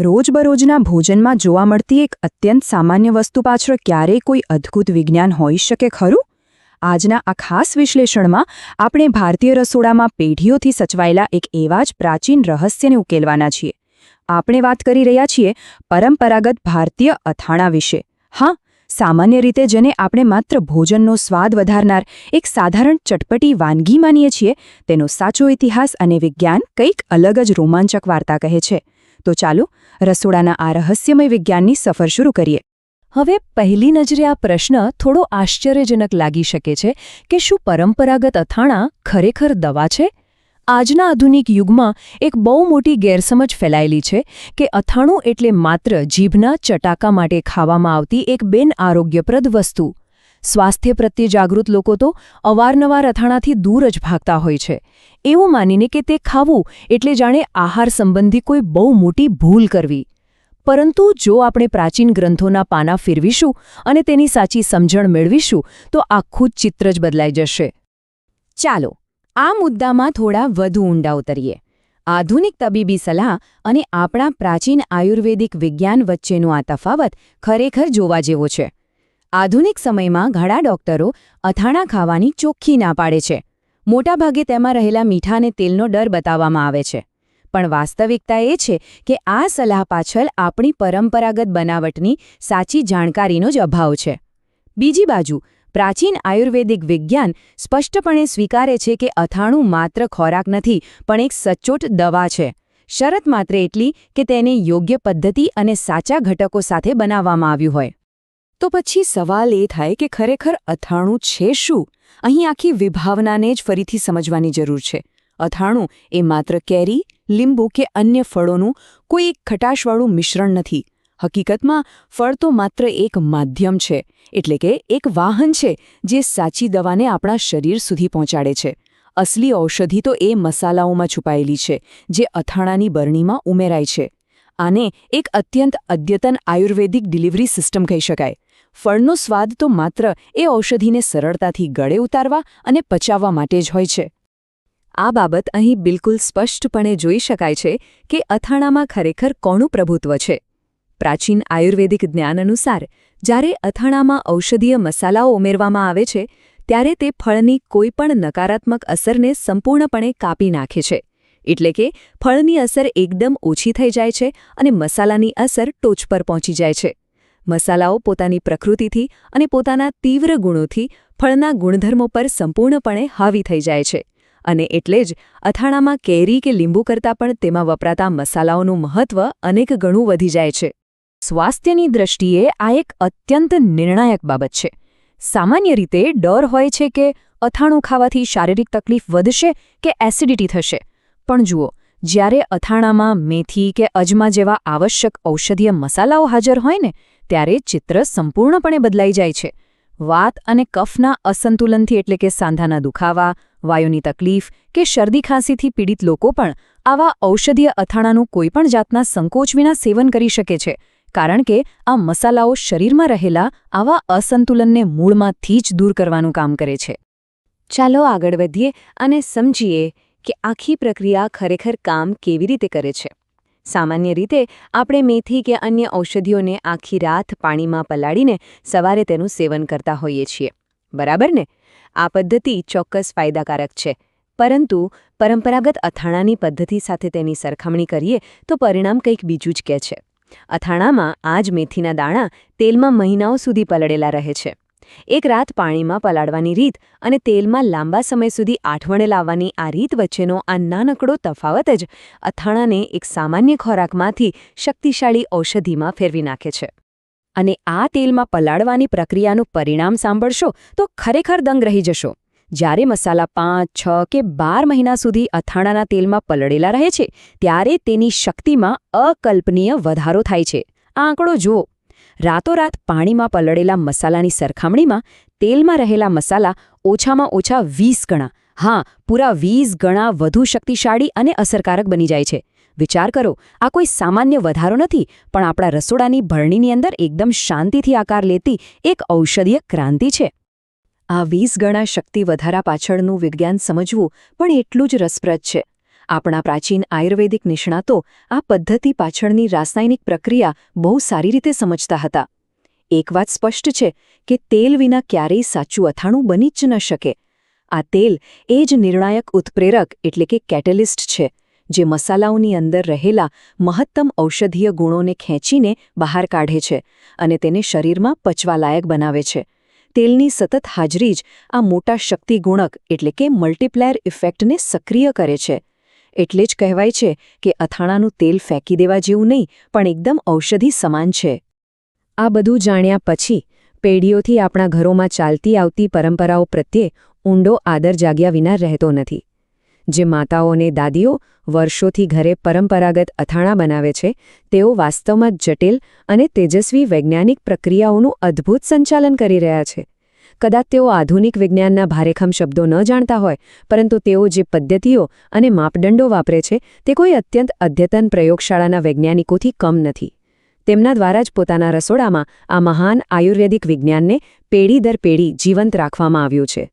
રોજબરોજના ભોજનમાં જોવા મળતી એક અત્યંત સામાન્ય વસ્તુ પાછળ ક્યારેય કોઈ અદ્ભુત વિજ્ઞાન હોઈ શકે ખરું? આજના આ ખાસ વિશ્લેષણમાં આપણે ભારતીય રસોડામાં પેઢીઓથી સચવાયેલા એક એવા જ પ્રાચીન રહસ્યને ઉકેલવાના છીએ. આપણે વાત કરી રહ્યા છીએ પરંપરાગત ભારતીય અથાણા વિશે. હા, સામાન્ય રીતે જેને આપણે માત્ર ભોજનનો સ્વાદ વધારનાર એક સાધારણ ચટપટી વાનગી માનીએ છીએ, તેનો સાચો ઇતિહાસ અને વિજ્ઞાન કંઈક અલગ જ રોમાંચક વાર્તા કહે છે. તો ચાલો રસોડાના આ રહસ્યમય વિજ્ઞાનની સફર શરૂ કરીએ. હવે પહેલી નજરે આ પ્રશ્ન થોડો આશ્ચર્યજનક લાગી શકે છે કે શું પરંપરાગત અથાણાં ખરેખર દવા છે? આજના આધુનિક યુગમાં એક બહુ મોટી ગેરસમજ ફેલાયેલી છે કે અથાણું એટલે માત્ર જીભના ચટાકા માટે ખાવામાં આવતી એક બિનઆરોગ્યપ્રદ વસ્તુ. સ્વાસ્થ્ય પ્રત્યે જાગૃત લોકો તો અવારનવાર અથાણાથી દૂર જ ભાગતા હોય છે, એવું માનીને કે તે ખાવું એટલે જાણે આહાર સંબંધી કોઈ બહુ મોટી ભૂલ કરવી. પરંતુ જો આપણે પ્રાચીન ગ્રંથોના પાના ફેરવીશું અને તેની સાચી સમજણ મેળવીશું તો આખું જ ચિત્ર જ બદલાઈ જશે. ચાલો આ મુદ્દામાં થોડા વધુ ઊંડા ઉતરીએ. આધુનિક તબીબી સલાહ અને આપણા પ્રાચીન આયુર્વેદિક વિજ્ઞાન વચ્ચેનો આ તફાવત ખરેખર જોવા જેવો છે. આધુનિક સમયમાં ઘણા ડોક્ટરો અથાણાં ખાવાની ચોખ્ખી ના પાડે છે. મોટાભાગે તેમાં રહેલા મીઠા અને તેલનો ડર બતાવવામાં આવે છે. પણ વાસ્તવિકતા એ છે કે આ સલાહ પાછળ આપણી પરંપરાગત બનાવટની સાચી જાણકારીનો જ અભાવ છે. બીજી બાજુ પ્રાચીન આયુર્વેદિક વિજ્ઞાન સ્પષ્ટપણે સ્વીકારે છે કે અથાણું માત્ર ખોરાક નથી પણ એક સચોટ દવા છે. શરત માત્ર એટલી કે તેને યોગ્ય પદ્ધતિ અને સાચા ઘટકો સાથે બનાવવામાં આવ્યું હોય. તો પછી સવાલ એ થાય કે ખરેખર અથાણું છે શું? અહીં આખી વિભાવનાને જ ફરીથી સમજવાની જરૂર છે. અથાણું એ માત્ર કેરી, લીંબુ કે અન્ય ફળોનું કોઈ એક ખટાશવાળું મિશ્રણ નથી. હકીકતમાં ફળ તો માત્ર એક માધ્યમ છે, એટલે કે એક વાહન છે જે સાચી દવાને આપણા શરીર સુધી પહોંચાડે છે. અસલી ઔષધિ તો એ મસાલાઓમાં છુપાયેલી છે, જે અથાણાની બરણીમાં ઉમેરાય છે. આને એક અત્યંત અદ્યતન આયુર્વેદિક ડિલિવરી સિસ્ટમ કહી શકાય. ફળનો સ્વાદ તો માત્ર એ ઔષધિને સરળતાથી ગળે ઉતારવા અને પચાવવા માટે જ હોય છે. આ બાબત અહીં બિલકુલ સ્પષ્ટપણે જોઈ શકાય છે કે અથાણામાં ખરેખર કોનું પ્રભુત્વ છે. પ્રાચીન આયુર્વેદિક જ્ઞાન અનુસાર જ્યારે અથાણામાં ઔષધીય મસાલાઓ ઉમેરવામાં આવે છે ત્યારે તે ફળની કોઈપણ નકારાત્મક અસરને સંપૂર્ણપણે કાપી નાખે છે. એટલે કે ફળની અસર એકદમ ઓછી થઈ જાય છે અને મસાલાની અસર ટોચ પર પહોંચી જાય છે. મસાલાઓ પોતાની પ્રકૃતિથી અને પોતાના તીવ્ર ગુણોથી ફળના ગુણધર્મો પર સંપૂર્ણપણે હાવી થઈ જાય છે. અને એટલે જ અથાણામાં કેરી કે લીંબુ કરતાં પણ તેમાં વપરાતા મસાલાઓનું મહત્વ અનેક ગણું વધી જાય છે. સ્વાસ્થ્યની દ્રષ્ટિએ આ એક અત્યંત નિર્ણાયક બાબત છે. સામાન્ય રીતે ડર હોય છે કે અથાણું ખાવાથી શારીરિક તકલીફ વધશે કે એસિડિટી થશે. પણ જુઓ, જ્યારે અથાણામાં મેથી કે અજમા જેવા આવશ્યક ઔષધીય મસાલાઓ હાજર હોય ને ત્યારે ચિત્ર સંપૂર્ણપણે બદલાઈ જાય છે. વાત અને કફના અસંતુલનથી એટલે કે સાંધાના દુખાવા, વાયુની તકલીફ કે શરદી ખાંસીથી પીડિત લોકો પણ આવા ઔષધીય અથાણાનું કોઈપણ જાતના સંકોચ વિના સેવન કરી શકે છે, કારણ કે આ મસાલાઓ શરીરમાં રહેલા આવા અસંતુલનને મૂળમાંથી જ દૂર કરવાનું કામ કરે છે. ચાલો આગળ વધીએ અને સમજીએ કે આખી પ્રક્રિયા ખરેખર કામ કેવી રીતે કરે છે. સામાન્ય રીતે આપણે મેથી કે અન્ય ઔષધિઓને આખી રાત પાણીમાં પલાળીને સવારે તેનું સેવન કરતા હોઈએ છીએ. બરાબર ને? આ પદ્ધતિ ચોક્કસ ફાયદાકારક છે. પરંતુ પરંપરાગત અથાણાની પદ્ધતિ સાથે તેની સરખામણી કરીએ તો પરિણામ કંઈક બીજું જ કહે છે. અથાણામાં આ જ મેથીના દાણા તેલમાં મહિનાઓ સુધી પલળેલા રહે છે. એક રાત પાણીમાં પલાળવાની રીત અને તેલમાં લાંબા સમય સુધી આઠવણે લાવવાની આ રીત વચ્ચેનો આ નાનકડો તફાવત જ અથાણાને એક સામાન્ય ખોરાકમાંથી શક્તિશાળી ઔષધિમાં ફેરવી નાખે છે. અને આ તેલમાં પલાળવાની પ્રક્રિયાનું પરિણામ સાંભળશો તો ખરેખર દંગ રહી જશો. જ્યારે મસાલા 5, 6 કે 12 મહિના સુધી અથાણાના તેલમાં પલળેલા રહે છે ત્યારે તેની શક્તિમાં અકલ્પનીય વધારો થાય છે. આ આંકડો જુઓ. રાતોરાત પાણીમાં પલળેલા મસાલાની સરખામણીમાં તેલમાં રહેલા મસાલા ઓછામાં ઓછા 20 ગણા, હા પૂરા 20 ગણા વધુ શક્તિશાળી અને અસરકારક બની જાય છે. વિચાર કરો, આ કોઈ સામાન્ય વધારો નથી, પણ આપણા રસોડાની ભરણીની અંદર એકદમ શાંતિથી આકાર લેતી એક ઔષધીય ક્રાંતિ છે. આ 20 ગણા શક્તિ વધારા પાછળનું વિજ્ઞાન સમજવું પણ એટલું જ રસપ્રદ છે. આપણા પ્રાચીન આયુર્વેદિક નિષ્ણાતો આ પદ્ધતિ પાછળની રાસાયણિક પ્રક્રિયા બહુ સારી રીતે સમજતા હતા. એક વાત સ્પષ્ટ છે કે તેલ વિના ક્યારેય સાચું અથાણું બની જ ન શકે. આ તેલ એ જ નિર્ણાયક ઉત્પ્રેરક એટલે કે કેટેલિસ્ટ છે, જે મસાલાઓની અંદર રહેલા મહત્તમ ઔષધીય ગુણોને ખેંચીને બહાર કાઢે છે અને તેને શરીરમાં પચવાલાયક બનાવે છે. તેલની સતત હાજરી જ આ મોટા શક્તિગુણક એટલે કે મલ્ટીપ્લાયર ઇફેક્ટને સક્રિય કરે છે. એટલે જ કહેવાય છે કે અથાણાનું તેલ ફેંકી દેવા જેવું નહીં, પણ એકદમ ઔષધિ સમાન છે. આ બધું જાણ્યા પછી પેઢીઓથી આપણા ઘરોમાં ચાલતી આવતી પરંપરાઓ પ્રત્યે ઊંડો આદર જાગ્યા વિના રહેતો નથી. જે માતાઓ અને દાદીઓ વર્ષોથી ઘરે પરંપરાગત અથાણાં બનાવે છે, તેઓ વાસ્તવમાં જટિલ અને તેજસ્વી વૈજ્ઞાનિક પ્રક્રિયાઓનું અદ્ભુત સંચાલન કરી રહ્યા છે. કદાચ તેઓ આધુનિક વિજ્ઞાનના ભારેખમ શબ્દો ન જાણતા હોય, પરંતુ તેઓ જે પદ્ધતિઓ અને માપદંડો વાપરે છે તે કોઈ અત્યંત અદ્યતન પ્રયોગશાળાના વૈજ્ઞાનિકોથી કમ નથી. તેમના દ્વારા જ પોતાના રસોડામાં આ મહાન આયુર્વેદિક વિજ્ઞાનને પેઢી દર પેઢી જીવંત રાખવામાં આવ્યું છે.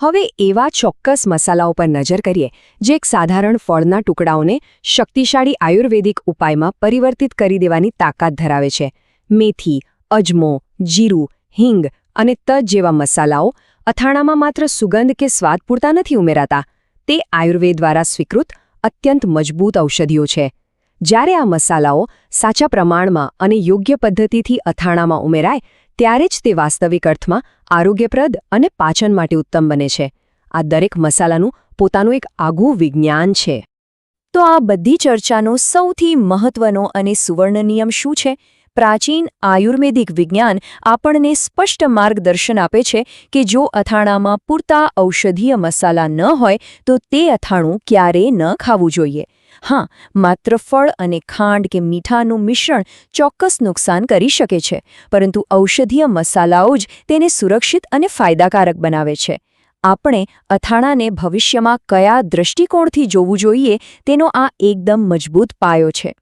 હવે એવા ચોક્કસ મસાલાઓ પર નજર કરીએ જે એક સાધારણ ફળના ટુકડાઓને શક્તિશાળી આયુર્વેદિક ઉપાયમાં પરિવર્તિત કરી દેવાની તાકાત ધરાવે છે. મેથી, અજમો, જીરું, હિંગ અને તજ જેવા મસાલાઓ અથાણામાં માત્ર સુગંધ કે સ્વાદ પૂરતા નથી ઉમેરાતા. તે આયુર્વેદ દ્વારા સ્વીકૃત અત્યંત મજબૂત ઔષધિઓ છે. જ્યારે આ મસાલાઓ સાચા પ્રમાણમાં અને યોગ્ય પદ્ધતિથી અથાણામાં ઉમેરાય, ત્યારે જ તે વાસ્તવિક અર્થમાં આરોગ્યપ્રદ અને પાચન માટે ઉત્તમ બને છે. આ દરેક મસાલાનું પોતાનું એક આગવું વિજ્ઞાન છે. તો આ બધી ચર્ચાનો સૌથી મહત્વનો અને સુવર્ણ નિયમ શું છે? પ્રાચીન આયુર્વેદિક વિજ્ઞાન આપણને સ્પષ્ટ માર્ગદર્શન આપે છે કે જો અથાણામાં પૂરતા ઔષધીય મસાલા ન હોય તો તે અથાણું ક્યારેય ન ખાવું જોઈએ. હા, માત્ર ફળ અને ખાંડ કે મીઠાનું મિશ્રણ ચોક્કસ નુકસાન કરી શકે છે, પરંતુ ઔષધીય મસાલાઓ જ તેને સુરક્ષિત અને ફાયદાકારક બનાવે છે. આપણે અથાણાને ભવિષ્યમાં કયા દૃષ્ટિકોણથી જોવું જોઈએ તેનો આ એકદમ મજબૂત પાયો છે.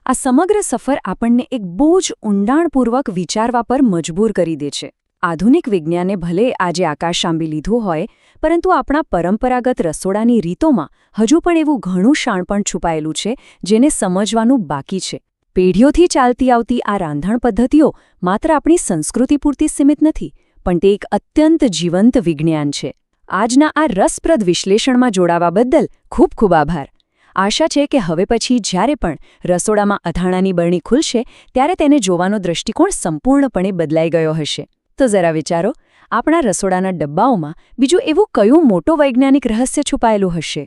આ સમગ્ર સફર આપણને એક બહુ જ ઊંડાણપૂર્વક વિચારવા પર મજબૂર કરી દે છે. આધુનિક વિજ્ઞાને ભલે આજે આકાશ આંબી લીધું હોય, પરંતુ આપણા પરંપરાગત રસોડાની રીતોમાં હજુ પણ એવું ઘણું શાણપણ છુપાયેલું છે જેને સમજવાનું બાકી છે. પેઢીઓથી ચાલતી આવતી આ રાંધણ પદ્ધતિઓ માત્ર આપણી સંસ્કૃતિ પૂરતી સીમિત નથી, પણ તે એક અત્યંત જીવંત વિજ્ઞાન છે. આજના આ રસપ્રદ વિશ્લેષણમાં જોડાવા બદલ ખૂબ ખૂબ આભાર. આશા છે કે હવે પછી જ્યારે પણ રસોડામાં અથાણાની બરણી ખુલશે ત્યારે તેને જોવાનો દૃષ્ટિકોણ સંપૂર્ણપણે બદલાઈ ગયો હશે. તો જરા વિચારો, આપણા રસોડાના ડબ્બાઓમાં બીજું એવું કયું મોટું વૈજ્ઞાનિક રહસ્ય છુપાયેલું હશે?